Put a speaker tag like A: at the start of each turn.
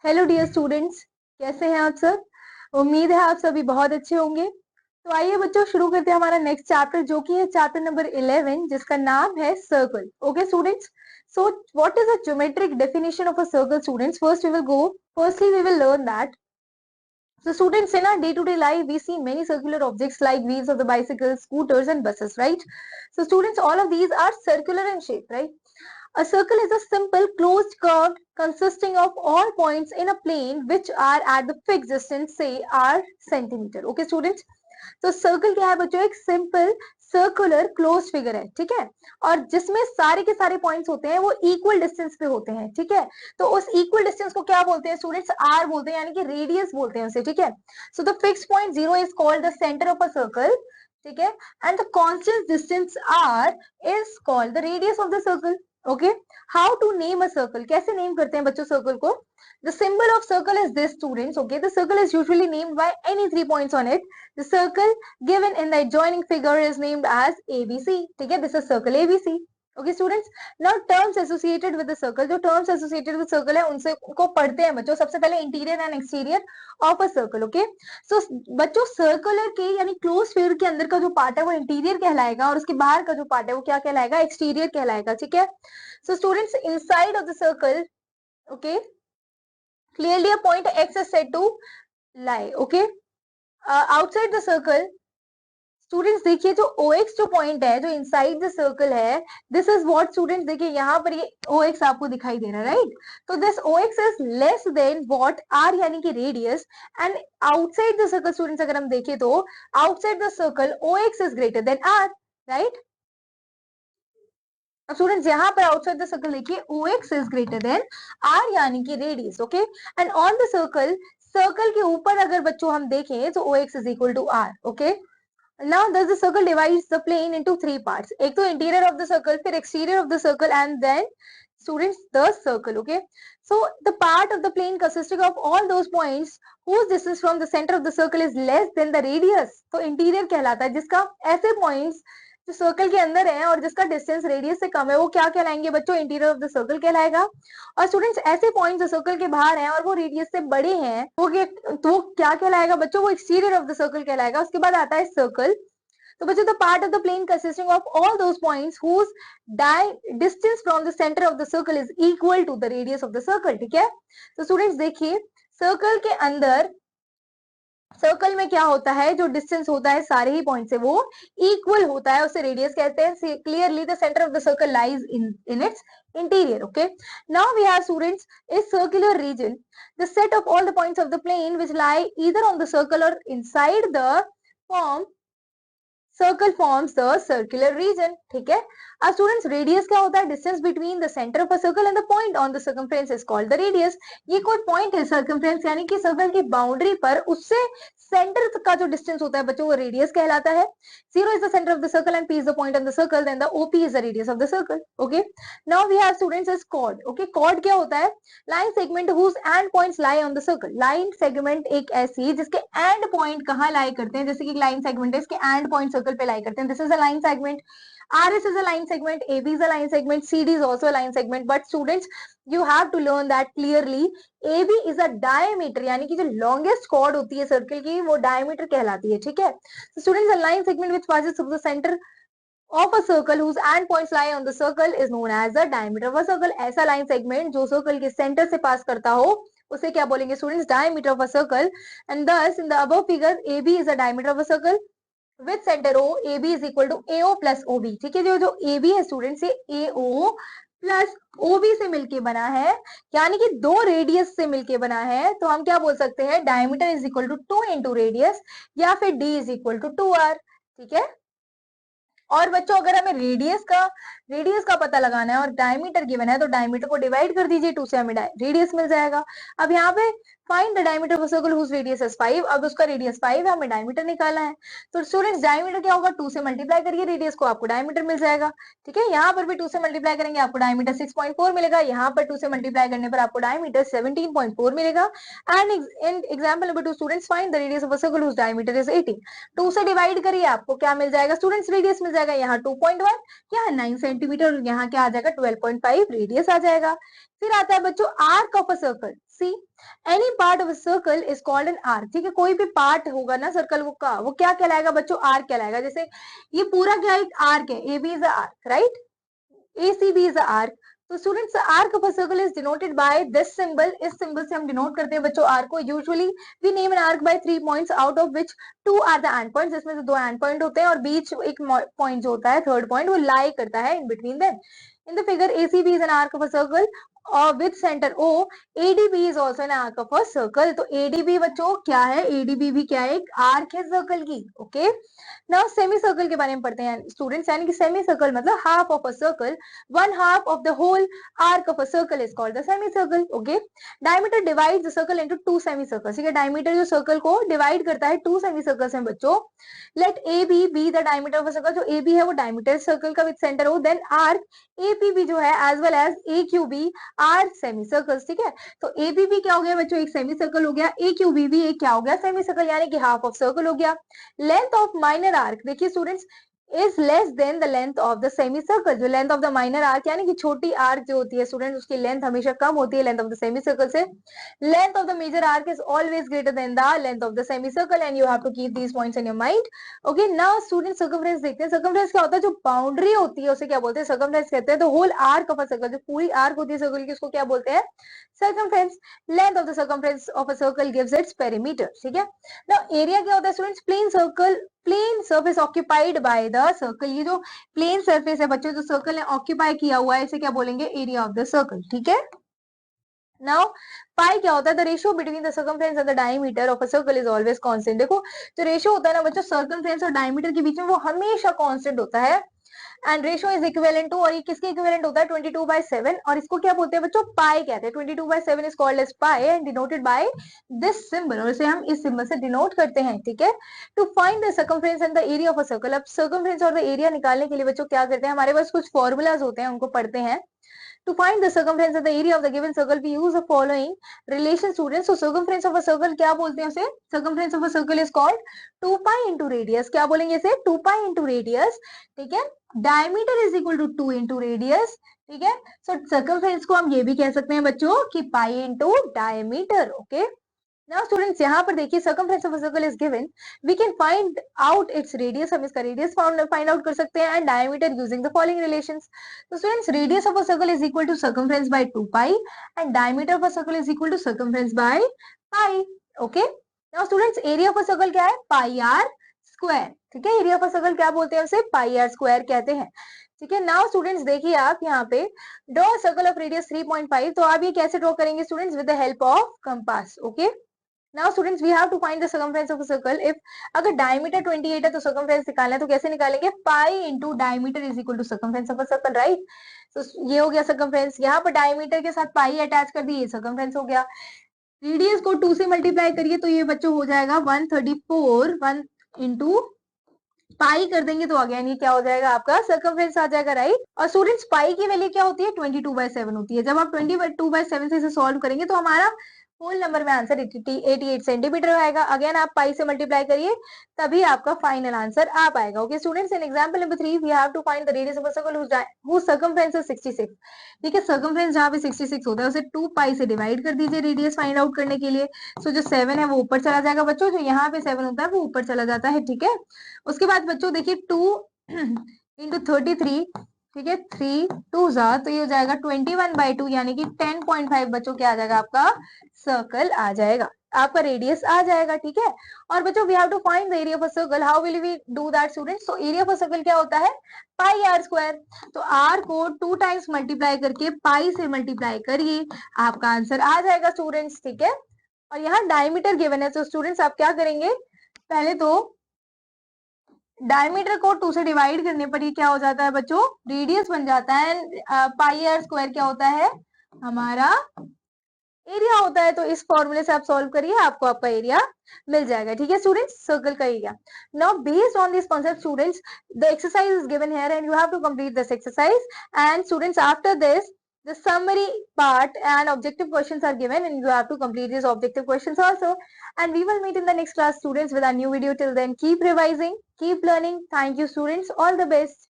A: Hello dear students, कैसे हैं आप सब। उम्मीद है आप सभी बहुत अच्छे होंगे। तो आइए बच्चों, शुरू करते हैं हमारा नेक्स्ट चैप्टर, जो कि है चैप्टर नंबर 11, जिसका नाम है circle. Okay students, so what is a geometric definition of a circle students. Firstly we will learn that. So students, in our day-to-day life, we see many circular objects like wheels of the bicycles, scooters and buses, right? So students, all of these are circular in shape, right? A circle is a simple closed curve consisting of all points in a plane which are at the fixed distance, say r centimeter. Okay students, तो circle क्या है बच्चों, एक simple circular close figure है, ठीक है, और जिसमें सारे के सारे पॉइंट्स होते हैं वो इक्वल डिस्टेंस पे होते हैं, ठीक है। तो उस इक्वल डिस्टेंस को क्या बोलते हैं स्टूडेंट्स, आर बोलते हैं, यानी कि रेडियस बोलते हैं उसे, ठीक है। So the fixed point 0 is called the centre of a circle, ठीक है, and the constant distance R is called the radius of the circle. Okay, how to name a circle, कैसे नेम करते हैं बच्चों सर्कल को। The symbol of circle is this students. Okay, the circle is usually named by any 3 points on it. The circle given in the adjoining figure is named as ABC. ठीक है, this is circle ABC. Okay students, now terms associated with the circle, जो terms associated with circle है उनसे को पढ़ते हैं बच्चों। सबसे पहले interior and exterior of a circle. Okay, so बच्चों सर्कुलर के यानी क्लोज फिगर के अंदर का जो पार्ट है वो इंटीरियर कहलाएगा, और उसके बाहर का जो पार्ट है वो क्या कहलाएगा, एक्सटीरियर कहलाएगा, ठीक है। So students, inside of the circle, okay, clearly a point x is said to lie. Okay, outside the circle, students देखिए जो OX जो पॉइंट है जो इनसाइड द सर्कल है, दिस इज व्हाट स्टूडेंट्स, देखिए यहाँ पर ये OX आपको दिखाई दे रहा है, राइट। तो this OX is less than what R यानी कि radius, and outside the circle students अगर हम देखें तो outside the circle OX is greater than R, right. अब स्टूडेंट्स यहाँ पर आउटसाइड द सर्कल देखिए OX is greater than R यानी कि radius, okay, and on the circle, circle के ऊपर अगर बच्चों हम देखें तो OX is equal to R, okay. Now does the circle divides the plane into 3 parts. एक तो interior of the circle, फिर exterior of the circle, and then students the circle. Okay, so the part of the plane consisting of all those points whose distance from the center of the circle is less than the radius, तो interior कहलाता है, जिसका ऐसे points जो circle के अंदर है और जिसका डिस्टेंस रेडियस से कम है वो क्या कहलाएंगे बच्चों, इंटीरियर ऑफ द सर्कल कहलाएगा। और स्टूडेंट्स ऐसे पॉइंट्स जो सर्कल के बाहर हैं और वो रेडियस से बड़े हैं वो क्या कहलाएगा बच्चों, वो एक्सटीरियर ऑफ द सर्कल कहलाएगा। उसके बाद आता है सर्कल। तो बच्चों the part of the plane consisting of all those points whose distance from the centre of the circle is equal to the radius of the circle, ठीक है। तो स्टूडेंट्स देखिए सर्कल के अंदर, सर्कल में क्या होता है, जो डिस्टेंस होता है सारे ही पॉइंट से वो इक्वल होता है, उसे रेडियस कहते हैं। Clearly the centre of the circle lies in its interior. Okay, now we have students a circular region, the set of all the points of the plane which lie either on the circle or inside the form circle forms the circular region, ठीक है। अब students radius क्या होता है, distance between the centre of a circle and the point on the circumference is called the radius. ये कोई point है circumference यानी कि सर्कल की बाउंड्री पर उससे सेंटर का जो डिस्टेंस होता है बच्चों वो रेडियस कहलाता है। 0 is the center of the circle and P is the point on the circle, then the OP is the radius of the circle. Okay, now we have students as chord. Okay, chord क्या होता है, line segment whose end points lie on the circle. Line segment एक ऐसी जिसके and point कहाँ लाई करते हैं, जैसे कि लाइन सेगमेंट है, इसके एंड पॉइंट सर्कल पे लाई करते हैं, this is a line segment. RS is a line segment, AB is a line segment, CD is also a line segment, but students you have to learn that clearly AB is a diameter, यानी कि जो longest chord होती है circle की वो diameter कहलाती है, ठीक है। So students, a line segment which passes through the center of a circle whose end points lie on the circle is known as the diameter of a circle. ऐसा line segment जो circle के centre से पास करता हो उसे क्या बोलेंगे students, diameter of a circle. And thus in the above figure AB is a diameter of a circle with center O, AB is equal to AO plus OB, ठीक है। जो AB है स्टूडेंट्स ये AO प्लस OB से मिलके बना है, यानी कि दो रेडियस से मिलके बना है, तो हम क्या बोल सकते हैं, diameter is equal to 2 into radius, या फिर D is equal to 2R, ठीक है। और बच्चों अगर हमें रेडियस का पता लगाना है और डायमीटर गिवन है तो डायमीटर को डिवाइड कर दीजिए 2 से, हमें रेडियस मिल जाएगा। अब यहाँ पे find the diameter of a circle whose radius is 5, अब उसका रेडियस 5 है, हमें डायमीटर निकालना है। तो स्टूडेंट्स डायमीटर क्या होगा, 2 से मल्टीप्लाई करिए रेडियस को, आपको डायमीटर मिल जाएगा, ठीक है। यहाँ पर भी 2 से मल्टीप्लाई करेंगे आपको डायमीटर 6.4 मिलेगा, यहाँ पर 2 से मल्टीप्लाई करने पर आपको डायमीटर 17.4 मिलेगा। And in example number 2 students find the radius of a circle whose diameter is 18, 2 से डिवाइड करिए आपको क्या मिल जाएगा स्टूडेंट्स, रेडियस मिल जाएगा, यहाँ 2.1, यहाँ 9 सेंटीमीटर, यहाँ क्या आ जाएगा 12.5 रेडियस आ जाएगा। फिर आता है बच्चों arc of a circle, see any part of a circle is called an arc. ठीक है, कोई भी पार्ट होगा ना सर्कल का वो क्या कहलाएगा बच्चों, आर्क कहलाएगा। जैसे ये पूरा क्या एक आर्क है, A B is arc, right, ACB is the arc. तो students arc of a circle is denoted by this symbol. इस सिंबल से हम डिनोट करते हैं बच्चों आर्क को। Usually we name an arc by 3 points out of which 2 are the end points, जिसमें से 2 एंड पॉइंट होते हैं और बीच एक पॉइंट जो होता है थर्ड पॉइंट वो लाई करता है in between them. In the figure, ACB is an arc of a circle with center O. ADB is also an arc of a circle. तो ADB बच्चों क्या है, ADB भी क्या है, एक आर्क है सर्कल की। ओके, नाउ सेमी सर्कल के बारे में पढ़ते हैं स्टूडेंट्स। यानी कि सेमी सर्कल मतलब half of a circle, one half of the whole arc of a circle is called the semi circle. Okay, diameter divides the circle into 2 semi circles. ठीक है, डायमीटर जो सर्कल को divide करता है 2 semi circles में बच्चों। Let AB be the diameter of a circle. जो AB है वो डायमीटर सर्कल का विद सेंटर हो, देन आर्क APB जो है as well as AQB are semi circles. ठीक है, तो APB क्या हो गया बच्चों, एक सेमी सर्कल हो गया, AQB भी एक क्या हो गया, सेमी सर्कल, यानी कि हाफ ऑफ सर्कल हो गया। लेंथ ऑफ माइनर आर्क, देखिए students, is less than the length of the semi circle. जो length of the minor arc यानी कि छोटी आर्क जो होती है स्टूडेंट, उसकी लेंथ हमेशा कम होती है length of the semi circle से। Length of the major arc is always greater than the length of the semi circle and you have to keep these points in your mind. Okay, now student circumference देखते हैं। Circumference क्या होता है, जो boundary होती है उसे क्या बोलते हैं, सर्कमफ्रेंस कहते हैं। The whole arc of a circle, जो पूरी आर्क होती है सर्कल की, उसको क्या बोलते हैं, circumference. Length of the circumference of a circle gives its perimeter. ठीक है, नाउ एरिया क्या होता है students, plane circle, plane surface occupied by the circle. ये जो प्लेन सरफेस है बच्चों, जो सर्कल ने ऑक्यूपाई किया हुआ है, इसे क्या बोलेंगे, एरिया ऑफ द सर्कल। ठीक है, नाउ पाई क्या होता है, the ratio between the circumference and the diameter of a circle is always constant. देखो जो रेशियो होता है ना बच्चों सर्कमफ्रेंस और डायमीटर के बीच में, वो हमेशा कांस्टेंट होता है। And ratio is equivalent to, और ये किसके इक्विवेलेंट होता है, 22/7, और इसको क्या बोलते हैं बच्चों, पाई कहते हैं। 22/7 is called as pi and denoted by this symbol, और इसे हम इस सिंबल से डिनोट करते हैं। ठीक है, to find the circumference and the area of a circle. अब सर्कमफ्रेंस और द एरिया निकालने के लिए बच्चों क्या करते हैं, हमारे पास कुछ फॉर्मूलाज होते हैं, उनको पढ़ते हैं। To find the circumference of the area of the given circle, we use the following relation students. So circumference of a circle क्या बोलते हैं उसे, circumference of a circle is called 2 pi into radius. क्या बोलेंगे इसे, 2 pi into radius. ठीक है, diameter is equal to 2 into radius. ठीक है, so circumference को हम ये भी कह सकते हैं बच्चों कि pi into diameter. Okay. Now students यहाँ पर देखिए circumference of a circle is given, we can find out its radius, हम इसका radius find out कर सकते हैं, and diameter using the following relations. So students radius of a circle is equal to circumference by 2 pi and diameter of a circle is equal to circumference by pi. Okay. Now students area of a circle क्या है, pi r square. ठीक है, area of a circle क्या बोलते हैं उसे, pi r square कहते हैं। ठीक है, नाउ स्टूडेंट्स देखिए आप यहाँ पे ड्रॉ सर्कल ऑफ रेडियस 3.5। तो आप ये कैसे ड्रॉ करेंगे students, with the help of compass. Okay, now students we have to find the circumference of a circle. If अगर डायमीटर 28 है तो सर्कमफ्रेंस निकालना है, तो कैसे निकालेंगे, pi into diameter is equal to circumference of a circle, right. तो ये हो गया सर्कमफ्रेंस, यहाँ पर डायमीटर के साथ पाई अटैच कर दी, ये सर्कमफ्रेंस हो गया। रेडियस को 2 से मल्टीप्लाई करिए तो ये बच्चों हो जाएगा 134, 1 इंटू पाई कर देंगे तो अगेन ये क्या हो जाएगा, आपका सर्कमफ्रेंस आ जाएगा, राइट। और स्टूडेंट्स पाई की वैल्यू क्या होती है, 22/7 होती है। जब आप 22/7 से इसे सॉल्व करेंगे तो हमारा होल नंबर में आंसर 88 सेंटीमीटर आएगा। अगेन आप पाई से मल्टीप्लाई करिए तभी आपका फाइनल आंसर आ पाएगा। Okay students, in example number 3 we have to find the radius of a circle whose circumference is 66। ठीक है, सर्कमफ्रेंस जहाँ पे 66 होता है उसे 2 पाई से डिवाइड कर दीजिए रेडियस फाइंड आउट करने के लिए। सो जो 7 है वो ऊपर चला जाएगा बच्चों, जो यहाँ पे 7 होता है वो ऊपर चला जाता है। ठीक है, उसके बाद बच्चों देखिए 2 इंटू 33, ठीक है, 3 2 जा, तो ये हो जाएगा 21/2 यानी कि 10.5 बच्चों क्या आ जाएगा, आपका सर्कल आ जाएगा, आपका रेडियस आ जाएगा। ठीक है, और बच्चों we have to find the area of a circle. How will we do that students, तो एरिया ऑफ अ सर्कल क्या होता है, पाई आर स्क्वायर। तो आर को 2 टाइम्स मल्टीप्लाई करके पाई से मल्टीप्लाई करिए, आपका आंसर आ जाएगा स्टूडेंट्स। ठीक है, और यहाँ डायमीटर गिवन है, तो स्टूडेंट्स आप क्या करेंगे, पहले तो डायमीटर को 2 से डिवाइड करने पर ये क्या हो जाता है बच्चों, रेडियस बन जाता है। पाई आर स्क्वायर क्या होता है, हमारा एरिया होता है। तो इस फॉर्मूले से आप सॉल्व करिए, आपको आपका एरिया मिल जाएगा। ठीक है स्टूडेंट्स, सर्कल का area. Now based on this concept students, the exercise is given here and you have to complete this exercise. And students after this the summary part and objective questions are given and you have to complete these objective questions also, and we will meet in the next class students with a new video. Till then keep revising, keep learning. Thank you students, all the best.